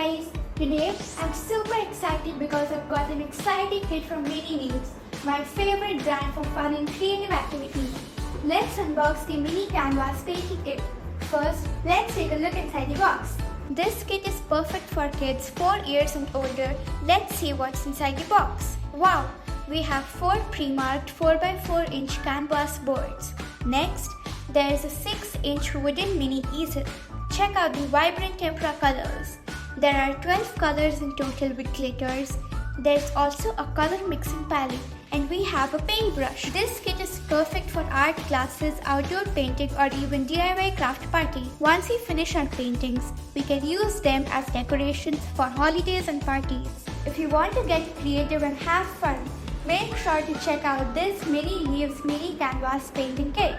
guys! Today I'm super excited because I've got an exciting kit from Mini News, my favorite brand for fun and creative activities. Let's unbox the mini canvas painting kit. First, let's take a look inside the box. This kit is perfect for kids 4 years and older. Let's see what's inside the box. Wow! We have 4 pre-marked 4x4 inch canvas boards. Next, there is a 6-inch wooden mini easel. Check out the vibrant tempera colors. There are 12 colors in total with glitters. There's also a color mixing palette, and we have a paintbrush. This kit is perfect for art classes, outdoor painting, or even DIY craft party. Once we finish our paintings, we can use them as decorations for holidays and parties. If you want to get creative and have fun, make sure to check out this Mini Leaves mini canvas painting kit.